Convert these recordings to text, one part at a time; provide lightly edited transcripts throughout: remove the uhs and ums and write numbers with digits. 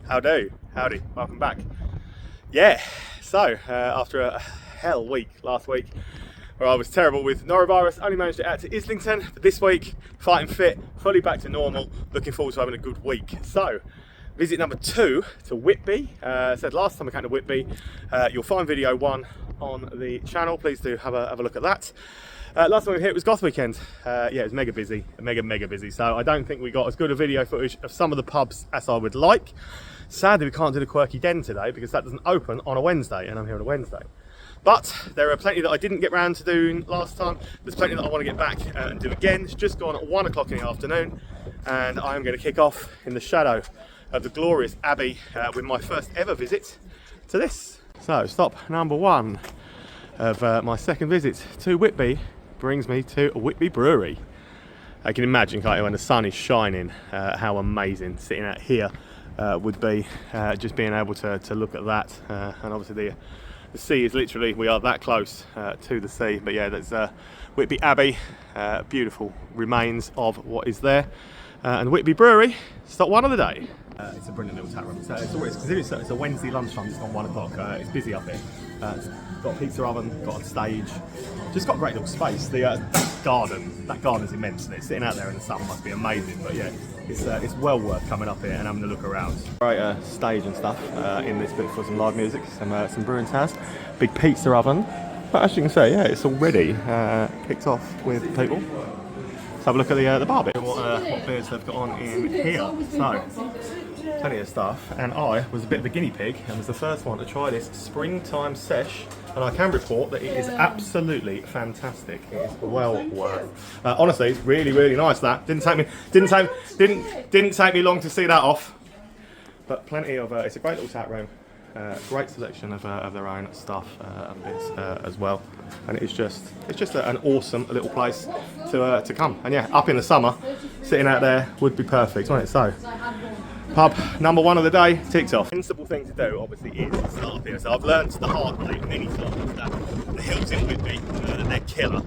Howdy, welcome back. Yeah, so after a hell week last week where I was terrible with norovirus, only managed it out to Islington, but this week, fighting fit, fully back to normal, looking forward to having a good week. So, visit number 2 to Whitby. Said last time I came to Whitby, you'll find video 1 on the channel, please do have a look at that. Last time we were here it was Goth weekend. Yeah, it was mega busy, mega busy, so I don't think we got as good a video footage of some of the pubs as I would like. Sadly, we can't do the Quirky Den today because that doesn't open on a Wednesday, and I'm here on a Wednesday. But there are plenty that I didn't get round to doing last time. There's plenty that I want to get back and do again. It's just gone at 1 o'clock in the afternoon, and I am going to kick off in the shadow of the glorious Abbey with my first ever visit to this. So, stop number 1 of my second visit to Whitby brings me to Whitby Brewery. I can imagine, can't you, when the sun is shining, how amazing sitting out here would be, just being able to look at that, and obviously the sea is literally, we are that close to the sea. But yeah, there's Whitby Abbey, beautiful remains of what is there, and Whitby Brewery, stop 1 of the day. It's a brilliant little tap room. So it's always, because it's a Wednesday lunchtime, it's gone 1 o'clock, it's busy up here. It's got a pizza oven, got a stage, just got a great little space. That garden's immense, and it's sitting out there in the sun must be amazing. But yeah, it's well worth coming up here and having a look around. Great stage and stuff in this bit for some live music, some brewing towers, big pizza oven. But as you can see, yeah, it's already kicked off with people. Let's have a look at the bar bit. What beers they've got on in here. So, plenty of stuff. And I was a bit of a guinea pig and was the first one to try this springtime sesh. And I can report that it is absolutely fantastic. It is well worth. Honestly, it's really nice. That didn't take me long to see that off. But plenty of it's a great little tap room. Great selection of their own stuff and bits as well, and it's just an awesome little place to come. And yeah, up in the summer, sitting out there would be perfect, wouldn't it? So, pub number 1 of the day ticked off. Sensible thing to do, obviously, is to start up here. So I've learned the hard way many times that the hills in Whitby, they're killer.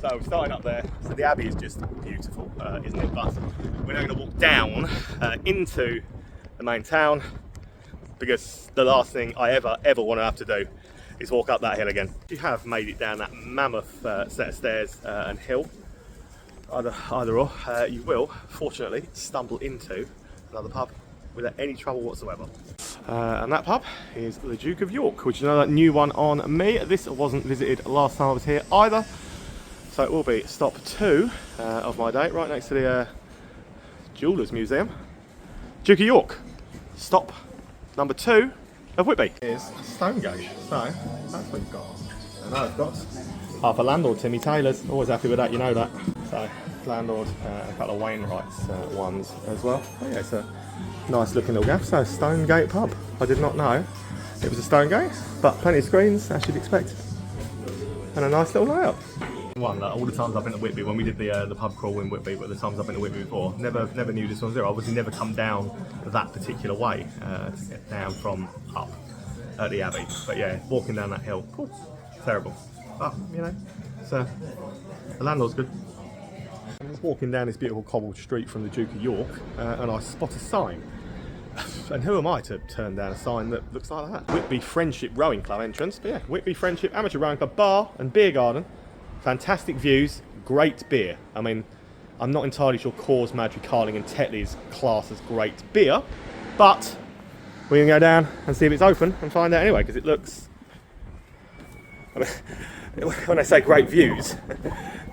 So we're starting up there. So the Abbey is just beautiful, isn't it? But we're now going to walk down into the main town, because the last thing I ever want to have to do is walk up that hill again. If you have made it down that mammoth set of stairs and hill, either or, you will, fortunately, stumble into another pub without any trouble whatsoever. And that pub is the Duke of York, which is another new one on me. This wasn't visited last time I was here either, so it will be stop 2 of my day, right next to the Jewellers Museum. Duke of York, stop number 2 of Whitby is Stonegate. So that's what you've got. And I've got half a landlord, Timmy Taylor's. Always happy with that, you know that. So landlord, a couple of Wainwright's ones as well. Oh yeah, it's a nice looking little gaff. So Stonegate pub. I did not know it was a Stonegate, but plenty of screens as you'd expect, and a nice little layout. One that all the times I've been to Whitby, when we did the pub crawl in Whitby, but the times I've been to Whitby before, never knew this one was there. Obviously never come down that particular way to get down from up at the Abbey. But yeah, walking down that hill, cool, terrible. But you know, so the landlord's good. I'm just walking down this beautiful cobbled street from the Duke of York, and I spot a sign. And who am I to turn down a sign that looks like that? Whitby Friendship Rowing Club entrance. But yeah, Whitby Friendship Amateur Rowing Club bar and beer garden. Fantastic views, great beer. I mean, I'm not entirely sure Coors, Madry, Carling and Tetley's class as great beer, but we can go down and see if it's open and find out anyway, because it looks, I mean, when I say great views,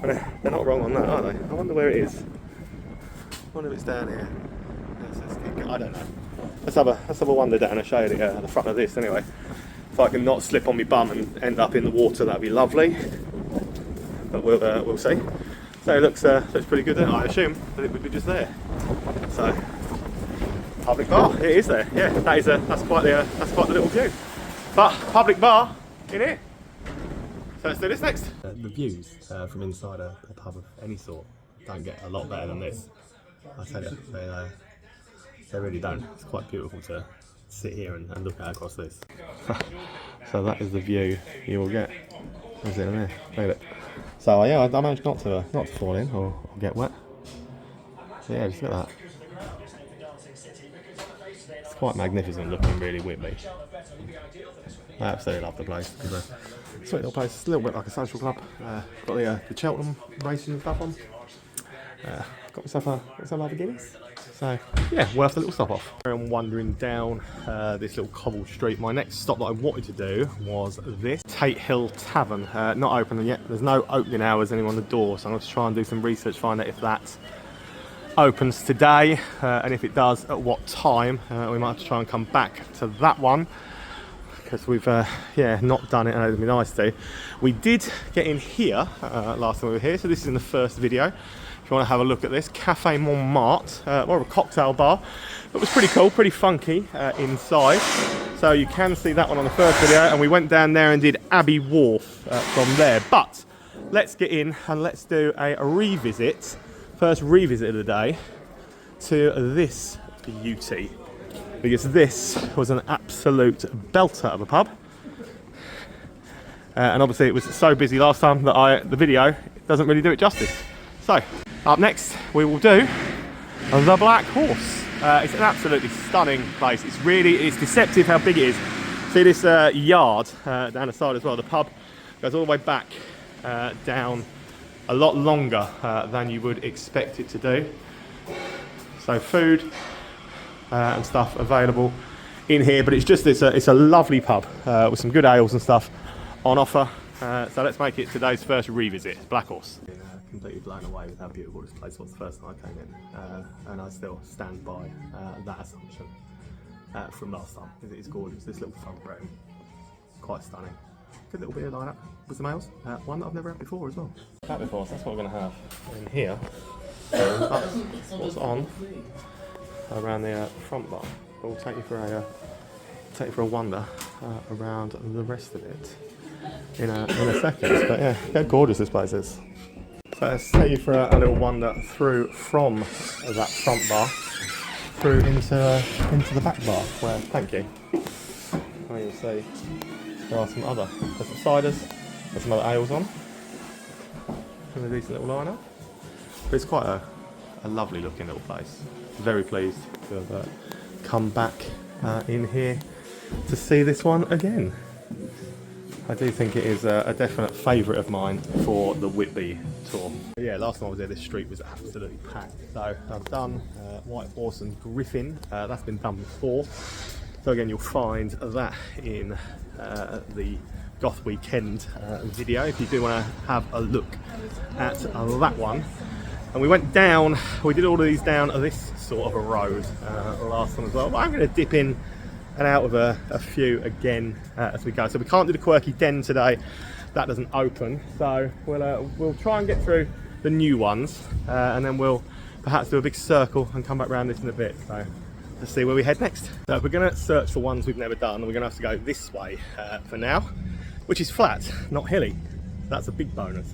they're not wrong on that, are they? I wonder where it is. I wonder if it's down here. I don't know. Let's have a wander down and show you the front of this anyway. If I can not slip on my bum and end up in the water, that'd be lovely. But we'll see. So it looks pretty good, doesn't it? I assume that it would be just there. So public bar, it is there. Yeah, that's quite the little view. But public bar in here. So let's do this next. The views from inside a pub of any sort don't get a lot better than this. I tell you, they really don't. It's quite beautiful to sit here and look out across this. So that is the view you will get. Is it in there? Look at it. So yeah, I managed not to fall in or get wet. So yeah, just look at that. It's quite magnificent looking, really, Whitby. I absolutely love the place. It's a sweet little place. It's a little bit like a social club. Got the Cheltenham racing and stuff on. Got myself a lovely Guinness. So yeah, worth a little stop off. I'm wandering down this little cobbled street. My next stop that I wanted to do was this Tate Hill Tavern. Not open yet. There's no opening hours anywhere on the door, so I'm going to try and do some research, find out if that opens today, and if it does, at what time. We might have to try and come back to that one, because we've not done it, and it'd be nice to. We did get in here last time we were here, so this is in the first video. If you want to have a look at this, Cafe Montmartre, more of a cocktail bar. It was pretty cool, pretty funky inside. So you can see that one on the first video, and we went down there and did Abbey Wharf from there. But let's get in and let's do a revisit, first revisit of the day, to this beauty. Because this was an absolute belter of a pub. And obviously it was so busy last time that the video doesn't really do it justice. So, up next we will do the Black Horse. It's an absolutely stunning place. It's deceptive how big it is. See this yard down the side as well. The pub goes all the way back down a lot longer than you would expect it to do. So food and stuff available in here, but it's a lovely pub with some good ales and stuff on offer. So let's make it today's first revisit, Black Horse. Completely blown away with how beautiful this place was the first time I came in, and I still stand by that assumption from last time. It is gorgeous. This little front room, quite stunning. Good little beer lineup with some ales. One that I've never had before as well. That before, so that's what we're going to have in here. That's what's on around the front bar. We'll take you for a wander around the rest of it in a second. But yeah, how gorgeous this place is. So let's take you for a little wander through from that front bar through into the back bar, where, thank you, you'll see there are some ciders, there's some other ales on, and a decent little lineup. But it's quite a lovely looking little place. Very pleased to have come back in here to see this one again. I do think it is a definite favourite of mine for the Whitby tour. Yeah, last time I was there, this street was absolutely packed. So I've done White Horse and Griffin. That's been done before. So again, you'll find that in the Goth Weekend video if you do want to have a look at that one. And we went down, we did all of these down this sort of a road last time as well. But I'm going to dip in and out of a few again as we go. So we can't do the Quirky Den today, that doesn't open. So we'll try and get through the new ones, and then we'll perhaps do a big circle and come back around this in a bit. So let's see where we head next. So we're going to search for ones we've never done, and we're going to have to go this way for now, which is flat, not hilly. So that's a big bonus.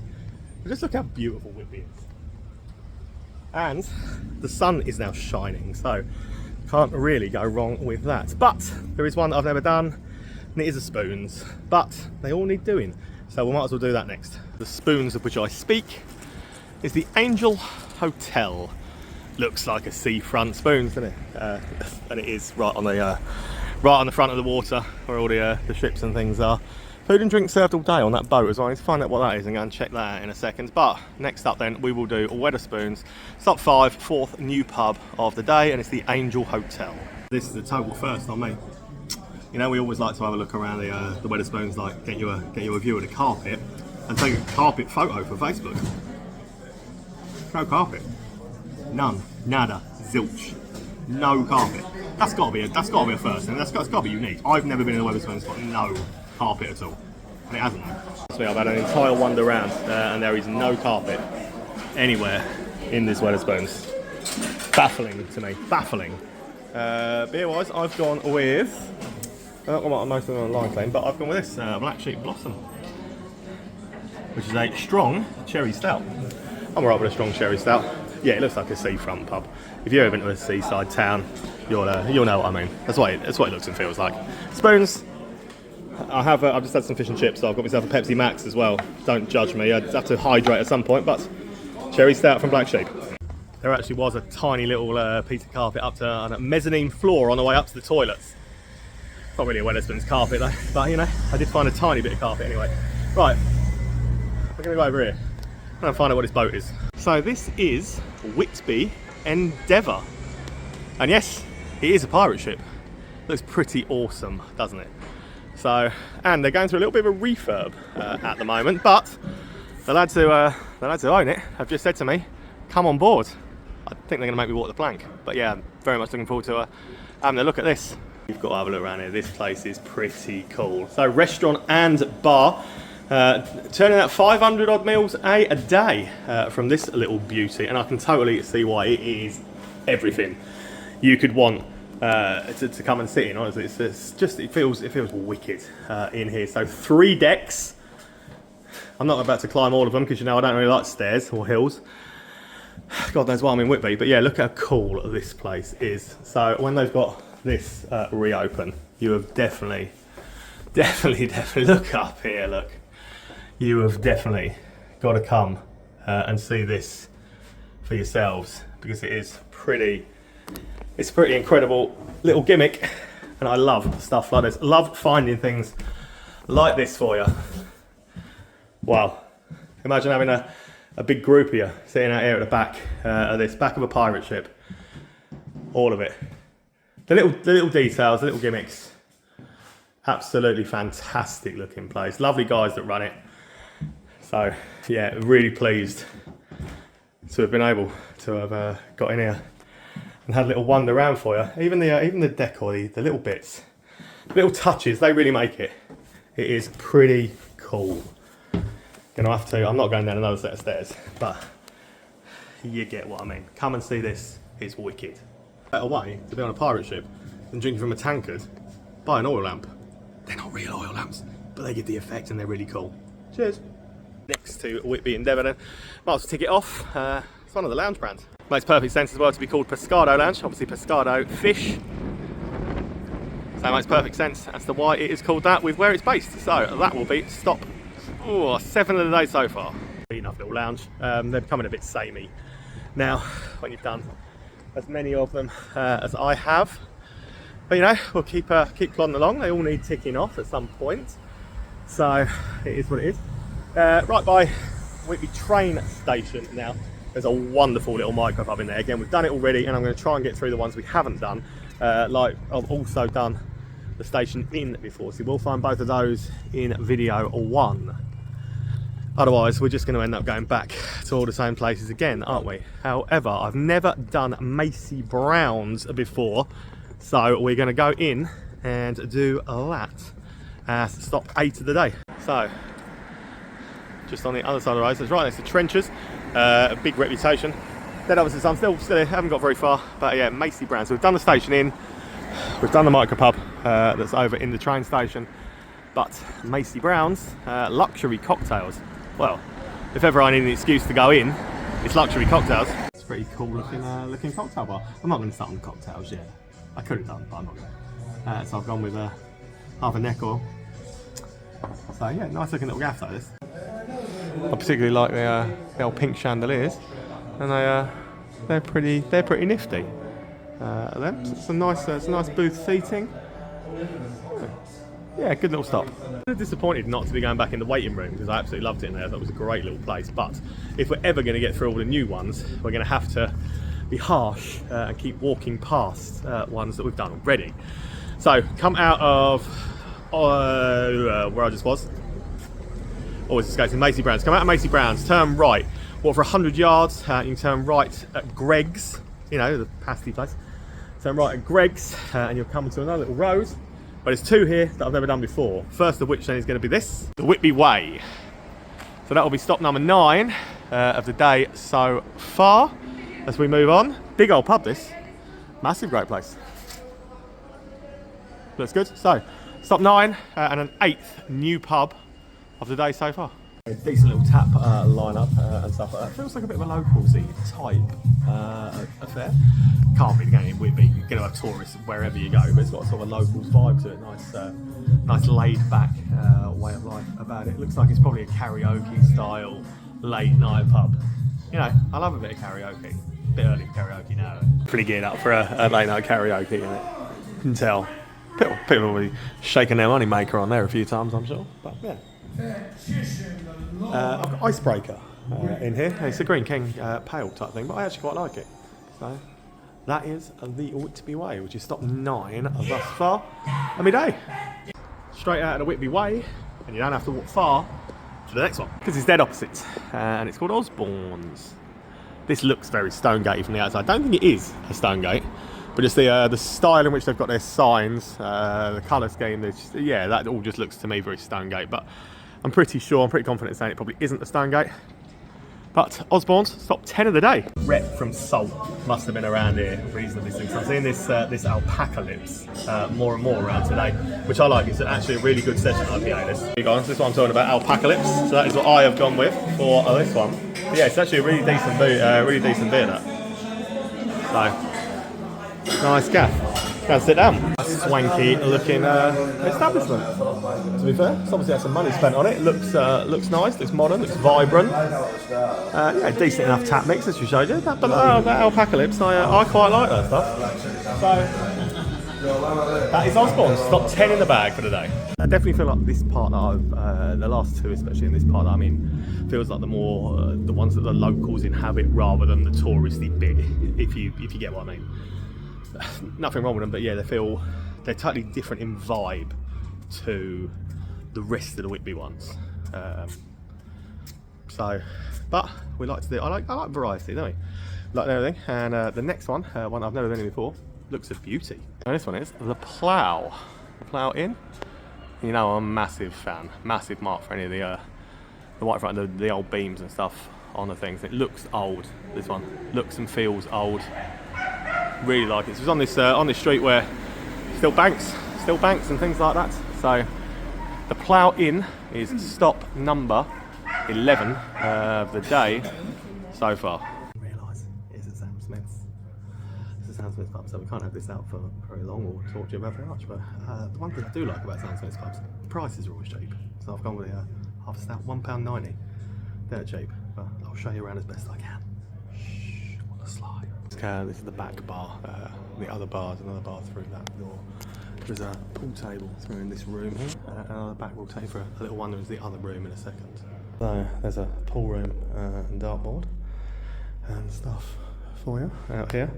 But just look how beautiful Whitby is. And the sun is now shining, so can't really go wrong with that. But there is one that I've never done, and it is a Spoons, but they all need doing, so we might as well do that next. The Spoons of which I speak is the Angel Hotel. Looks like a seafront Spoons, doesn't it? And it is right on the front of the water where all the ships and things are. Food and drink served all day on that boat as well. I need to find out what that is and go and check that out in a second. But next up then, we will do Wetherspoons. Stop 5, fourth new pub of the day, and it's the Angel Hotel. This is a total first on me. You know, we always like to have a look around the Wetherspoons, like get you a view of the carpet and take a carpet photo for Facebook. No carpet. None. Nada. Zilch. No carpet. That's got to be a first, and that's got to be unique. I've never been in a Wetherspoons, got no carpet at all, and it hasn't. So I've had an entire wander around and there is no carpet anywhere in this Wetherspoons. Baffling to me, baffling. Beer wise, I've gone with, I don't know what most of them online claim, but I've gone with this Black Sheep Blossom, which is a strong cherry stout. I'm alright with a strong cherry stout. Yeah, it looks like a seafront pub. If you're ever been to a seaside town, you'll know what I mean. That's what it looks and feels like. Spoons. I've just had some fish and chips, so I've got myself a Pepsi Max as well. Don't judge me, I'd have to hydrate at some point, but cherry stout from Black Sheep. there actually was a tiny little piece of carpet up to a mezzanine floor on the way up to the toilets. Not really a Wetherspoons carpet though, but you know, I did find a tiny bit of carpet anyway. Right, we're going to go over here and find out what this boat is. So this is Whitby Endeavour. And yes, it is a pirate ship. Looks pretty awesome, doesn't it? So, and they're going through a little bit of a refurb at the moment, but the lads who own it have just said to me, come on board. I think they're going to make me walk the plank. But yeah, I'm very much looking forward to having a look at this. You've got to have a look around here. This place is pretty cool. So restaurant and bar, turning out 500 odd meals a day from this little beauty, and I can totally see why. It is everything you could want to come and sit in. Honestly, it's just it feels wicked in here. So 3 decks. I'm not about to climb all of them because you know I don't really like stairs or hills. God knows why I'm in Whitby, but yeah, look how cool this place is. So when they've got this reopen, you have definitely look up here, look, you have definitely got to come and see this for yourselves, because it's pretty incredible little gimmick, and I love stuff like this. Love finding things like this for you. Wow, imagine having a big group of you sitting out here at the back of this, back of a pirate ship. All of it. The little details, the little gimmicks. Absolutely fantastic looking place. Lovely guys that run it. So yeah, really pleased to have been able to have got in here and had a little wander around for you. Even the decor, the little bits, the little touches, they really make it. It is pretty cool. Gonna have to, I'm not going down another set of stairs, but you get what I mean. Come and see this, it's wicked. Better way to be on a pirate ship than drinking from a tankard, buy an oil lamp. They're not real oil lamps, but they give the effect and they're really cool. Cheers. Next to Whitby Endeavour then, might as well tick it off. It's one of the lounge brands. Makes perfect sense as well to be called Pescado Lounge, obviously Pescado fish. So it makes perfect sense as to why it is called that with where it's based. So that will be stop 7 of the day so far. Enough little lounge. They're becoming a bit samey now when you've done as many of them as I have. But you know, we'll keep plodding along. They all need ticking off at some point. So it is what it is. Right by Whitby train station now, there's a wonderful little micro pub in there. Again, we've done it already, and I'm going to try and get through the ones we haven't done. Like I've also done the Station Inn before, so we'll find both of those in video 1. Otherwise, we're just going to end up going back to all the same places again, aren't we? However, I've never done Macy Brown's before, so we're going to go in and do that as stop 8 of the day. So, just on the other side of the road, so it's right next to Trenchers, a big reputation. Then obviously, I'm still here, haven't got very far, but yeah, Macy Brown's. So we've done the Station Inn, we've done the micropub that's over in the train station, but Macy Brown's luxury cocktails. Well, if ever I need an excuse to go in, it's luxury cocktails. It's a pretty cool looking cocktail bar. I'm not going to start on the cocktails yet. I could have done, but I'm not going to. So I've gone with half a neck oil. So yeah, nice looking little gaff like this. I particularly like the old pink chandeliers, and they're pretty nifty. Them. So it's a nice booth seating. Yeah, good little stop. I'm disappointed not to be going back in the waiting room because I absolutely loved it in there. I thought it was a great little place. But if we're ever going to get through all the new ones, we're going to have to be harsh and keep walking past ones that we've done already. So come out of where I just was. Always escaping Macy Brown's. Come out of Macy Brown's, turn right. Walk for 100 yards. You can turn right at Greg's. You know, the pasty place. Turn right at Greg's, and you'll come to another little road. But there's 2 here that I've never done before. First of which then is going to be this, the Whitby Way. So that will be stop number 9 of the day so far. As we move on, big old pub this, massive great place. Looks good. So stop 9 and an 8th new pub of the day so far. A decent little tap lineup and stuff like that. Feels like a bit of a localsy type affair. Can't be going in Whitby. You're going to have tourists wherever you go, but it's got sort of a locals vibe to it. Nice laid back way of life about it. Looks like it's probably a karaoke style late night pub. You know, I love a bit of karaoke. bit early for karaoke now. Pretty geared up for a late night karaoke, isn't it? You can tell. People will be shaking their money maker on there a few times, I'm sure. But yeah. I've got icebreaker in here. It's a Green King pale type thing, but I actually quite like it. So that is the Whitby Way, which is stop 9 thus far of my day. Straight out of the Whitby Way, and you don't have to walk far to the next one, because it's dead opposite, and it's called Osborne's. This looks very Stonegate from the outside. I don't think it is a Stonegate, but just the style in which they've got their signs, the colour scheme, yeah, that all just looks to me very Stonegate. But I'm pretty confident saying it probably isn't a Stonegate. But Osborne's, stop 10 of the day. Rep from Salt must have been around here reasonably soon. So I'm seeing this alpaca lips more and more around today, which I like. It's actually a really good session IPA. This is what I'm talking about, alpaca lips. So that is what I have gone with for this one. But yeah, it's actually a really decent beer, that. So nice gaff. Go sit down. A swanky looking establishment. To be fair, it's obviously had some money spent on it. It looks nice, looks modern, looks vibrant. Yeah, decent enough tap mix as you showed you. But that alpaca lips, I quite like that stuff. So that is Osborne's. Stop 10 in the bag for the day. I definitely feel like this part that I've, the last two especially in this part that I'm in, feels like the ones that the locals inhabit rather than the touristy bit. If you get what I mean. Nothing wrong with them, but yeah, they're totally different in vibe to the rest of the Whitby ones. But we like to do. I like variety, don't we? Like everything. And the next one I've never been in before, looks a beauty. And this one is the Plough. The Plough Inn. You know, I'm a massive fan, massive mark for any of the white front, the old beams and stuff on the things. It looks old. This one looks and feels old. Really like it. It was on this street where still banks and things like that. So the Plough Inn is stop number 11 of the day so far. I realise it's a Sam Smith's. It's a Sam Smith's pub, so we can't have this out for very long or talk to you about very much. But the one thing I do like about Sam Smith's pubs, the prices are always cheap. So I've gone with half a stout, £1.90. They're cheap, but I'll show you around as best I can. Shh, on the slide. This is the back bar. The other bar is another bar through that door. There's a pool table through in this room here. Another back we'll take for a little wander into the other room in a second. So there's a pool room and dartboard and stuff for you out here.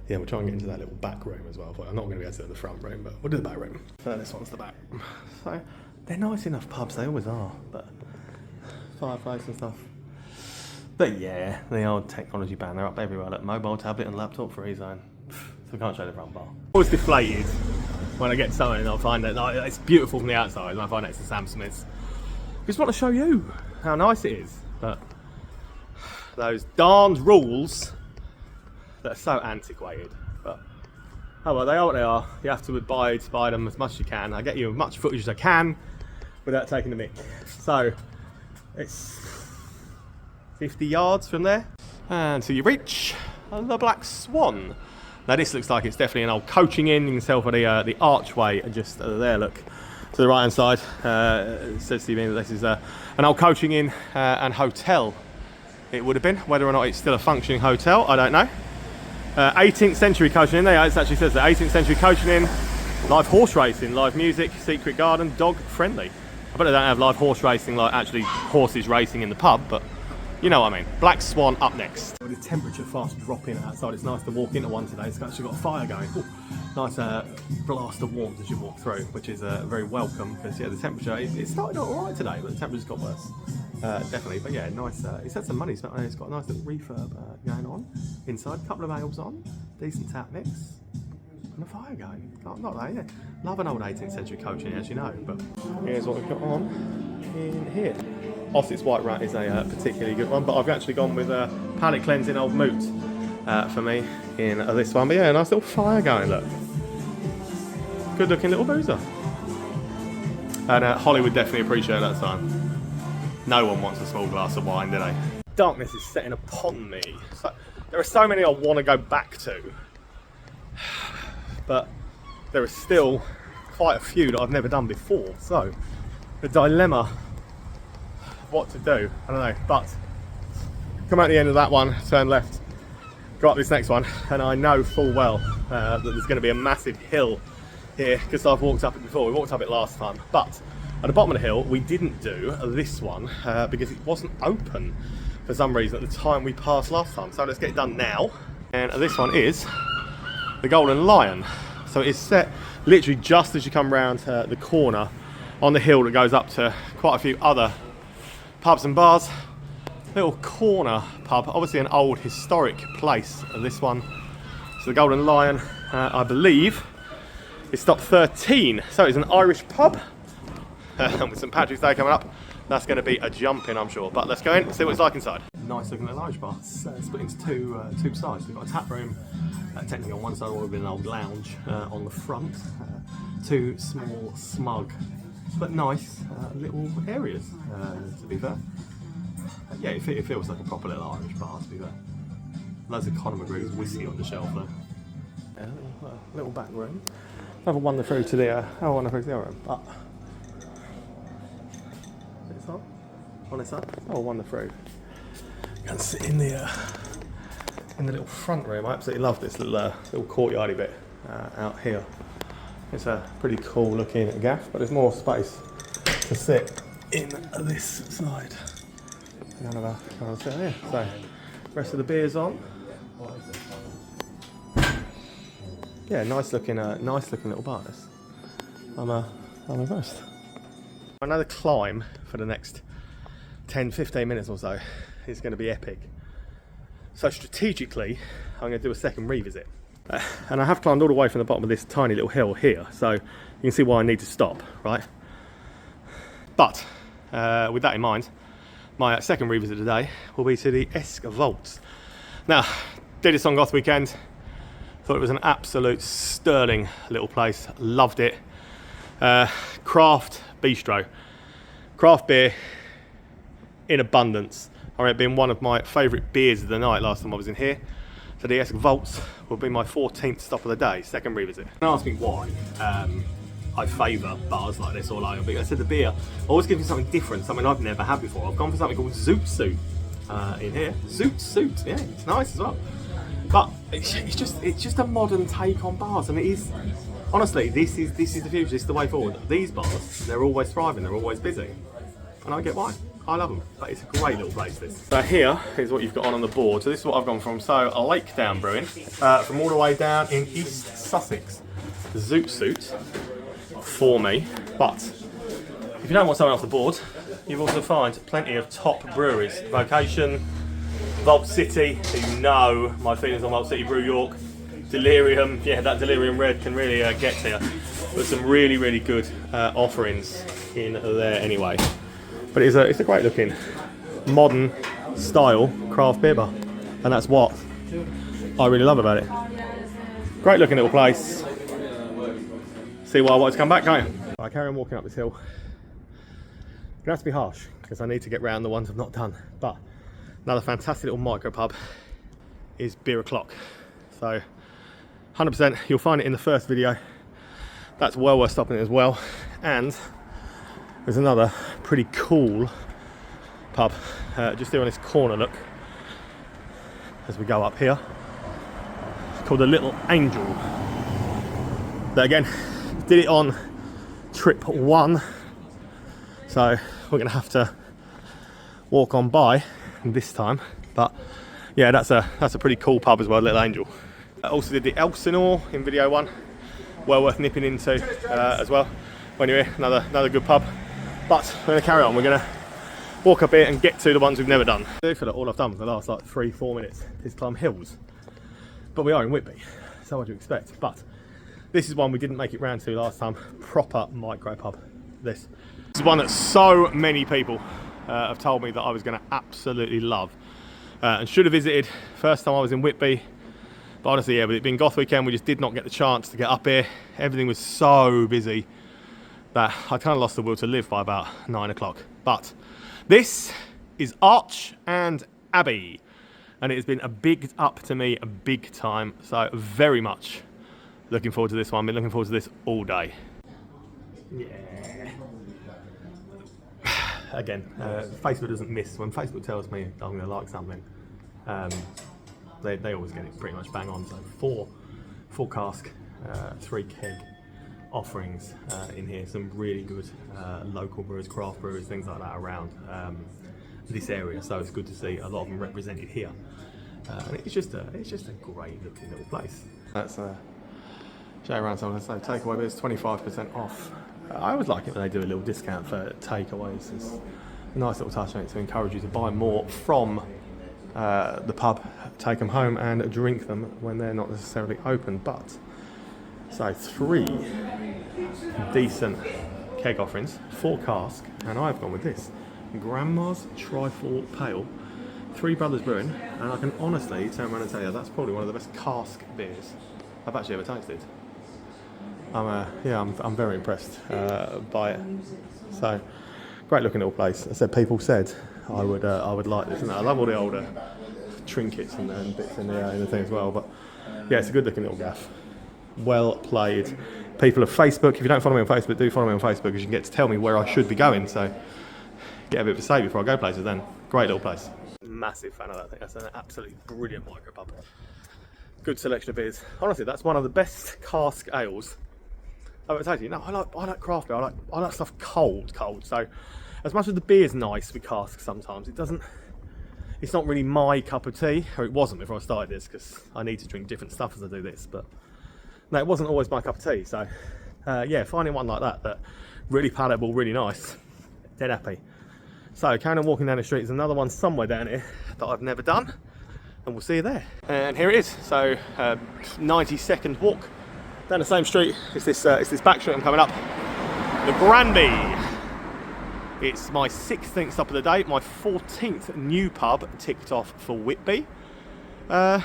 Yeah, we'll try and get into that little back room as well. I'm not going to be able to do the front room, but we'll do the back room. So this one's the back. So they're nice enough pubs, they always are. But fireplace and stuff. But yeah, the old technology banner up everywhere. Look, mobile, tablet and laptop free zone. So we can't show the front bar. Always deflated when I get something and I find that it's beautiful from the outside and I find it's a Sam Smith's. I just want to show you how nice it is. But those darned rules that are so antiquated. But oh well, they are what they are. You have to abide by them as much as you can. I get you as much footage as I can without taking the mick. So it's 50 yards from there, and so you reach the Black Swan. Now this looks like it's definitely an old coaching inn. You can tell for the archway and just there, look to the right hand side. It says to me that this is an old coaching inn and hotel. It would have been. Whether or not it's still a functioning hotel, I don't know. 18th century coaching inn. There, it actually says that 18th century coaching inn. Live horse racing, live music, secret garden, dog friendly. I bet they don't have live horse racing, like actually horses racing in the pub, but you know what I mean. Black Swan up next. The temperature fast dropping outside. It's nice to walk into one today. It's actually got a fire going. Ooh, nice blast of warmth as you walk through, which is very welcome because yeah, the temperature it started out all right today, but the temperature's got worse. Definitely, but yeah, nice. It's had some money spent on it. It's got a nice little refurb going on inside. A couple of ales on, decent tap mix, and a fire going. Not that, yeah. Love an old 18th century coaching, as you know. But here's what we've got on in here. Ossett's White Rat is a particularly good one, but I've actually gone with a palate cleansing old moot for me in this one. But yeah, a nice little fire going, look. Good looking little boozer. And Holly would definitely appreciate that sign. No one wants a small glass of wine, do they? Darkness is setting upon me. So, there are so many I want to go back to, but there are still quite a few that I've never done before. So the dilemma of what to do, I don't know, but come out the end of that one, turn left, go up this next one, and I know full well that there's going to be a massive hill here because I've walked up it before. We walked up it last time, but at the bottom of the hill we didn't do this one because it wasn't open for some reason at the time we passed last time. So let's get it done now. And this one is the Golden Lion. So it's set literally just as you come round the corner on the hill that goes up to quite a few other pubs and bars. Little corner pub, obviously an old historic place, this one. So the Golden Lion, I believe, is stop 13. So it's an Irish pub with St Patrick's Day coming up. That's going to be a jumping, I'm sure. But let's go in and see what it's like inside. Nice looking little Irish bar. It's split into two sides. We've got a tap room, technically on one side, or an old lounge on the front. Two small, smug, but nice little areas, to be fair. Yeah, it feels like a proper little Irish bar, to be fair. Loads of Conor McGregor's whiskey on the shelf, though. Yeah, little back room. I haven't wander through to the other room, but it's on its side. I'll wander through. And sit in the little front room. I absolutely love this little courtyardy bit out here. It's a pretty cool looking gaff, but there's more space to sit in this side. None of our sit here. So, rest of the beer's on. Yeah, nice looking little bar. This. I'm impressed. I know the climb for the next 10-15 minutes or so is going to be epic. So strategically, I'm going to do a second revisit. And I have climbed all the way from the bottom of this tiny little hill here, so you can see why I need to stop, right? But with that in mind, my second revisit today will be to the Esk Vaults. Now, did this on Goth weekend. Thought it was an absolute sterling little place. Loved it. Craft bistro. Craft beer in abundance. I remember it being one of my favourite beers of the night last time I was in here. So the Esk Vaults will be my 14th stop of the day, second revisit. Don't ask me why I favour bars like this all over, but I said the beer always gives me something different, something I've never had before. I've gone for something called Zoot Suit in here. Zoot Suit, yeah, it's nice as well. But it's just a modern take on bars, and it is, honestly, this is the future, this is the way forward. These bars, they're always thriving, they're always busy, and I get why. I love them, but it's a great little place, this. So here is what you've got on the board. So this is what I've gone from. So a Lake Down Brewing, from all the way down in East Sussex. Zoot Suit for me, but if you don't want something off the board, you've also find plenty of top breweries. Vocation, Vault City, you know my feelings on Vault City Brew York. Delirium, yeah, that Delirium Red can really get to you. There's some really, really good offerings in there anyway. But it's a great looking, modern style craft beer bar. And that's what I really love about it. Great looking little place. See why I wanted to come back, can't you? I carry on walking up this hill. Gonna have to be harsh, because I need to get round the ones I've not done. But another fantastic little micro pub is Beer O'Clock. So 100%, you'll find it in the first video. That's well worth stopping as well. And there's another pretty cool pub just here on this corner, look, as we go up here. It's called the Little Angel. That again, did it on trip 1, so we're gonna have to walk on by this time. But yeah, that's a pretty cool pub as well, Little Angel. I also did the Elsinore in video 1, well worth nipping into as well. When you're here, another good pub. But we're going to carry on. We're going to walk up here and get to the ones we've never done. I feel like all I've done for the last like 3-4 minutes is climb hills. But we are in Whitby, so what do you expect? But this is one we didn't make it round to last time. Proper micro pub. This is one that so many people have told me that I was going to absolutely love and should have visited first time I was in Whitby. But honestly, yeah, with it being Goth weekend, we just did not get the chance to get up here. Everything was so busy that I kind of lost the will to live by about 9 o'clock. But this is Arch and Abbey, and it has been a big up to me, a big time. So very much looking forward to this one. I've been looking forward to this all day. Yeah. Again, Facebook doesn't miss. When Facebook tells me I'm going to like something, they always get it pretty much bang on. So four cask, 3 keg offerings in here. Some really good local brewers, craft brewers, things like that around this area. So it's good to see a lot of them represented here. And it's just a great looking little place. That's show around some of the takeaway bits, 25% off. I always like it when they do a little discount for takeaways. It's a nice little touch on it to encourage you to buy more from the pub, take them home and drink them when they're not necessarily open. But so 3 decent keg offerings, 4 cask, and I've gone with this Grandma's Trifle Pale, 3 Brothers Brewing, and I can honestly turn around and tell you that's probably one of the best cask beers I've actually ever tasted. I'm very impressed by it. So great looking little place. I said people said I would like this, and I love all the older trinkets and bits in the thing as well. But yeah, it's a good looking little gaff. Well played. People of Facebook, if you don't follow me on Facebook, do follow me on Facebook because you can get to tell me where I should be going. So get a bit of a say before I go places. Then great little place. Massive fan of that thing. That's an absolutely brilliant micropub. Good selection of beers. Honestly, that's one of the best cask ales I've ever tasted. I like craft beer. I like stuff cold. So as much as the beer's nice with casks, sometimes it's not really my cup of tea, or it wasn't before I started this because I need to drink different stuff as I do this. But no, it wasn't always my cup of tea. So yeah, finding one like that really palatable, really nice, dead happy. So carrying on walking down the street, there's another one somewhere down here that I've never done, and we'll see you there. And here it is. So 90-second walk down the same street. It's this back street I'm coming up, the Granby. It's my 16th stop of the day, my 14th new pub ticked off for Whitby. Yeah,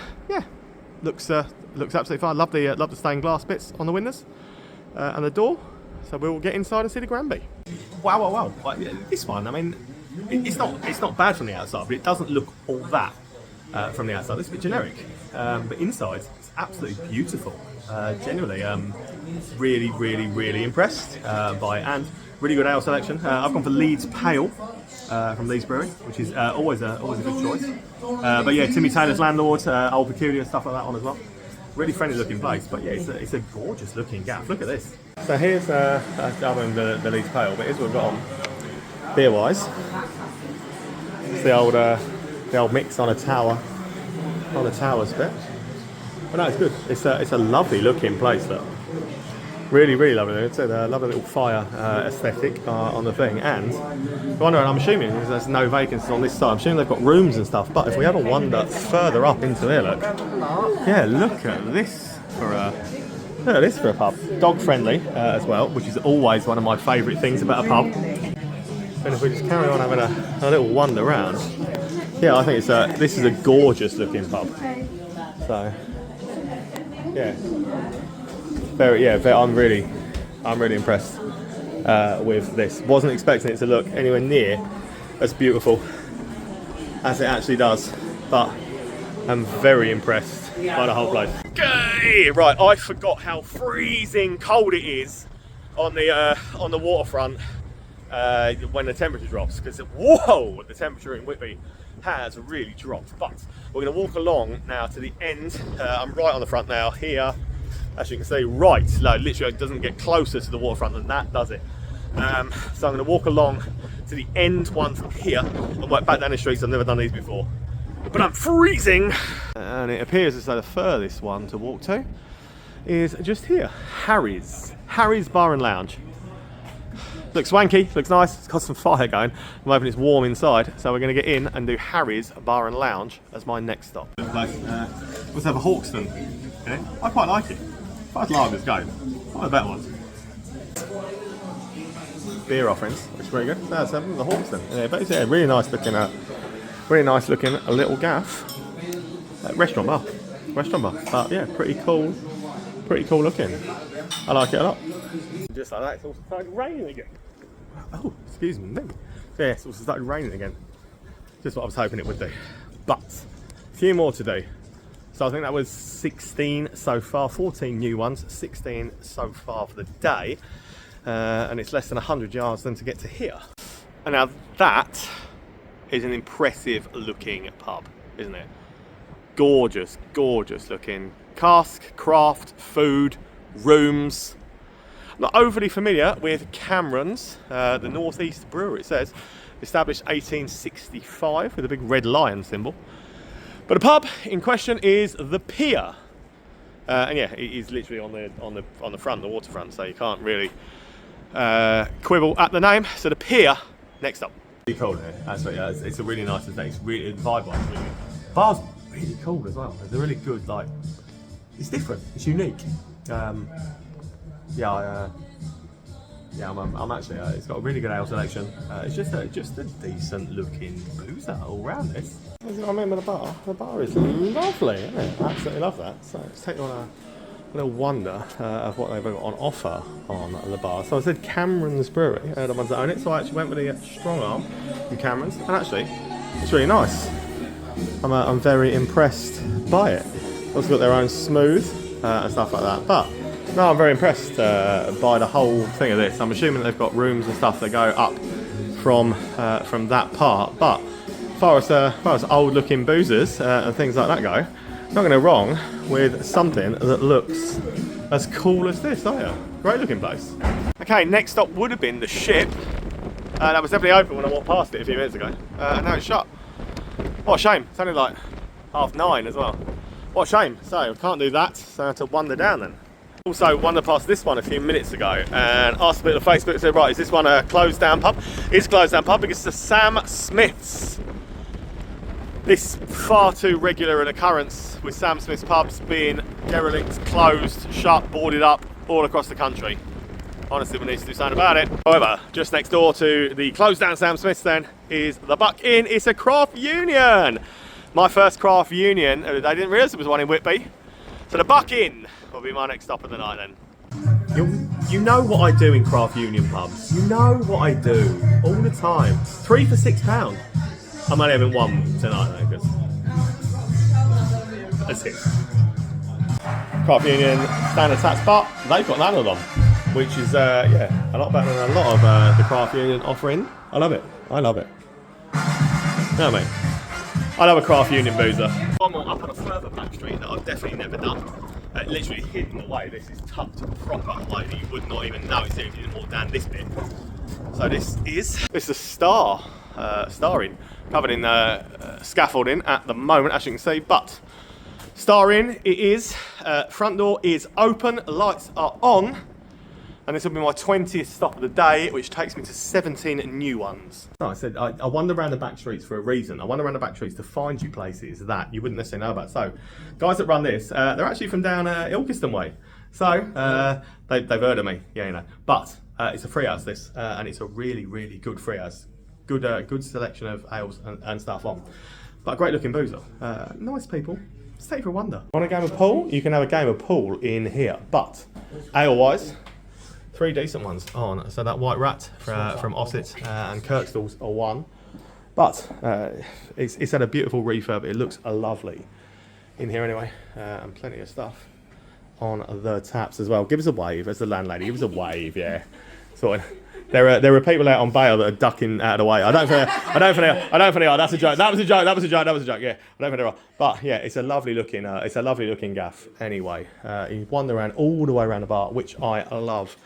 looks absolutely fine. Love the stained glass bits on the windows and the door. So we'll get inside and see the Granby. Wow! This one, I mean, it's not bad from the outside, but it doesn't look all that from the outside. It's a bit generic, but inside it's absolutely beautiful. Genuinely, really impressed by it, and really good ale selection. I've gone for Leeds Pale from Leeds Brewing, which is always a good choice. But yeah, Timmy Taylor's Landlord, Old Peculiar, stuff like that on as well. Really friendly looking place, but yeah, it's a gorgeous looking gaff. Look at this. So here's other than the Leeds Pale, but here's what we've got on beer wise. It's the old mix on a tower, on a tower's bit. But no, it's good. It's a lovely looking place, though. Really lovely. It's a lovely little fire aesthetic on the thing. And I'm assuming there's no vacancies on this side. I'm assuming they've got rooms and stuff. But if we have a wander further up into here, look. Yeah, look at this for a pub. Dog friendly as well, which is always one of my favourite things about a pub. And if we just carry on having a little wander around, yeah, I think this is a gorgeous looking pub. So yeah. I'm really impressed with this. Wasn't expecting it to look anywhere near as beautiful as it actually does, but I'm very impressed by the whole place. Okay, right, I forgot how freezing cold it is on the waterfront when the temperature drops, because whoa, the temperature in Whitby has really dropped. But we're going to walk along now to the end. I'm right on the front now here. As you can see, right, literally it doesn't get closer to the waterfront than that, does it? So I'm going to walk along to the end one from here and work back down the streets. I've never done these before, but I'm freezing. And it appears as though the furthest one to walk to is just here, Harry's Bar and Lounge. Looks swanky, looks nice, it's got some fire going. I'm hoping it's warm inside, so we're going to get in and do Harry's Bar and Lounge as my next stop. Let's have a Hawkston. Okay. I quite like it. Quite lagers go. One of the better ones. Beer offerings, which is very good. That's the Hawkston. Yeah, but it's really nice looking a little gaff. Restaurant bar. But yeah, pretty cool looking. I like it a lot. Just like that, it's also started raining again. Oh, excuse me. Yeah, it's also started raining again. Just what I was hoping it would do. But a few more to do. So I think that was 16 so far, 14 new ones, 16 so far for the day. And it's less than 100 yards then to get to here. And now that is an impressive looking pub, isn't it? gorgeous, gorgeous looking cask, craft, food, rooms. I'm not overly familiar with Cameron's, the North East Brewery, it says. Established 1865 with a big red lion symbol. But the pub in question is The Pier. And yeah, it is literally on the front, the waterfront, so you can't really quibble at the name. So The Pier, next up. Really cool here, actually. Yeah, it's a really nice estate. It's really vibe-wise, really good. Bar's really cool as well. They're really good. Like, it's different. It's unique. I'm actually. It's got a really good ale selection. It's just a decent looking boozer all round this. I mean, with the bar. The bar is lovely, isn't it? I absolutely love that. So let's take you on a little wander of what they've got on offer on the bar. So I said Cameron's Brewery, the ones that own it. So I actually went with the strong arm from Cameron's, and actually, it's really nice. I'm very impressed by it. Also got their own smooth and stuff like that. But no, I'm very impressed by the whole thing of this. I'm assuming they've got rooms and stuff that go up from that part. But as far as old-looking boozers and things like that go, not going to wrong with something that looks as cool as this, are you? Great looking place. Okay, next stop would have been the Ship. That was definitely open when I walked past it a few minutes ago. And now it's shut. What a shame. It's only like 9:30 as well. What a shame. So I can't do that, so I have to wander down then. Also wandered past this one a few minutes ago and asked a bit of Facebook and said, right, is this one a closed down pub? It's a closed down pub because it's the Sam Smith's. This far too regular an occurrence with Sam Smith's pubs being derelict, closed, shut, boarded up all across the country. Honestly, we need to do something about it. However, just next door to the closed down Sam Smith's then is the Buck Inn. It's a craft union. My first craft union, I didn't realise there was one in Whitby. So the Buck Inn will be my next stop of the night then. You know what I do in craft union pubs. You know what I do all the time. 3 for £6. I'm only having one tonight though, because that's it. Craft union standard tax, but they've got landlord on, which is a lot better than a lot of the craft union offering. I love it. I love it. You know what I mean? I love a craft union boozer. One more up on a further back street that I've definitely never done. Literally hidden away. This is tucked proper away that you would not even notice if you didn't walk down this bit. So this is a Star-Inn, covered in scaffolding at the moment, as you can see. But Star-Inn it is. Front door is open. Lights are on. And this will be my 20th stop of the day, which takes me to 17 new ones. No, I said I wander around the back streets for a reason. I wander around the back streets to find you places that you wouldn't necessarily know about. So, guys that run this, they're actually from down Ilkeston way. So, they've heard of me, yeah, you know. But it's a free house, this, and it's a really, really good free house. Good selection of ales and stuff on. But a great looking boozer. Nice people. Just take it for a wander. Want a game of pool? You can have a game of pool in here. But, ale-wise, 3 decent ones on. So that White Rat from Ossett and Kirkstall's are one. But it's had a beautiful refurb. It looks lovely in here anyway. And plenty of stuff on the taps as well. Give us a wave as the landlady. Give us a wave, yeah. Sort of. There are people out on bail that are ducking out of the way. I don't think they are. That's a joke. That was a joke. Yeah, I don't think they are. But yeah, it's a lovely looking gaff. Anyway, you wander around all the way around the bar, which I love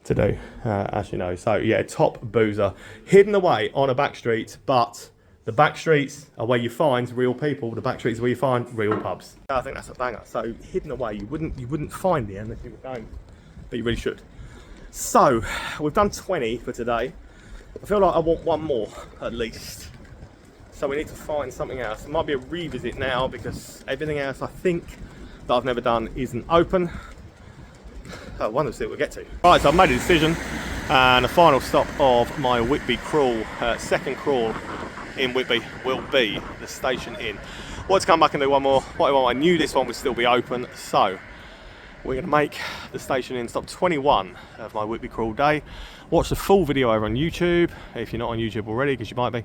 to do, as you know. So yeah, top boozer, hidden away on a back street, but the back streets are where you find real people. The back streets are where you find real pubs. I think that's a banger. So hidden away, you wouldn't find it unless you were going, but you really should. So we've done 20 for today. I feel like I want one more at least. So we need to find something else. It might be a revisit now because everything else I think that I've never done isn't open. I wonder if we'll get to. Right, so I've made a decision, and the final stop of my Whitby crawl, second crawl in Whitby, will be the Station Inn. Want to come back and do one more. I knew this one would still be open, so we're going to make the Station Inn stop 21 of my Whitby crawl day. Watch the full video over on YouTube, if you're not on YouTube already, because you might be.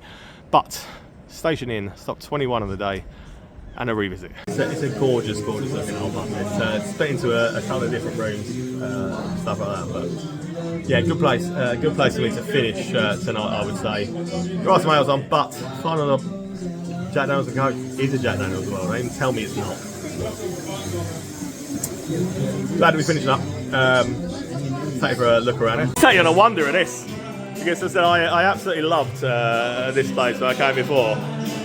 But Station Inn stop 21 of the day, and a revisit. It's a gorgeous looking old pub. It's split into a couple of different rooms, stuff like that. But yeah, good place for me to finish tonight, I would say. There are some ales on, but final Jack Daniels and Coke is a Jack Daniels as well. Don't even tell me it's not. Glad to be finishing up. Take you for a look around it. Take you on a wonder of this. Because as I said, I absolutely loved this place when I came before.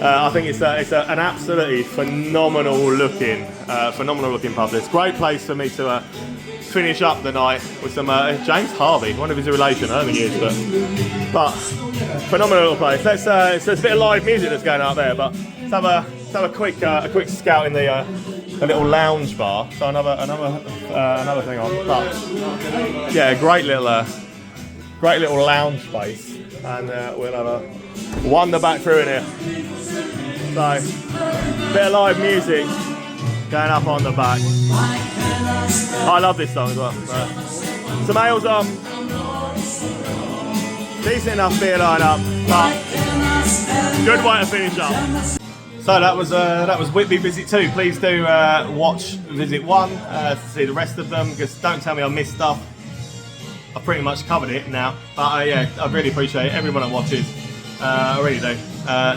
I think it's an absolutely phenomenal looking pub. It's a great place for me to finish up the night with some James Harvey, one of his relation. I don't think he is, but phenomenal little place. There's a bit of live music that's going out there, but let's have a quick scout in the little lounge bar. So another thing on. But yeah, great little lounge space, and we'll have a wander back through in here. So, bit of live music going up on the back. I love this song as well. Some ales on, decent enough beer line up, but good way to finish up. So that was Whitby Visit 2. Please do watch Visit 1 to see the rest of them, because don't tell me I missed stuff. I've pretty much covered it now, but yeah, I really appreciate everyone that watches. I really do.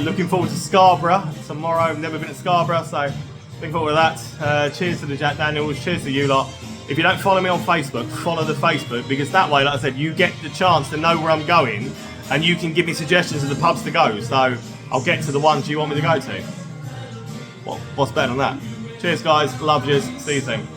Looking forward to Scarborough tomorrow. I've never been to Scarborough, so looking forward to that. Cheers to the Jack Daniels, cheers to you lot. If you don't follow me on Facebook, follow the Facebook, because that way, like I said, you get the chance to know where I'm going, and you can give me suggestions of the pubs to go, so I'll get to the ones you want me to go to. What's better than that? Cheers guys, love yous, see you soon.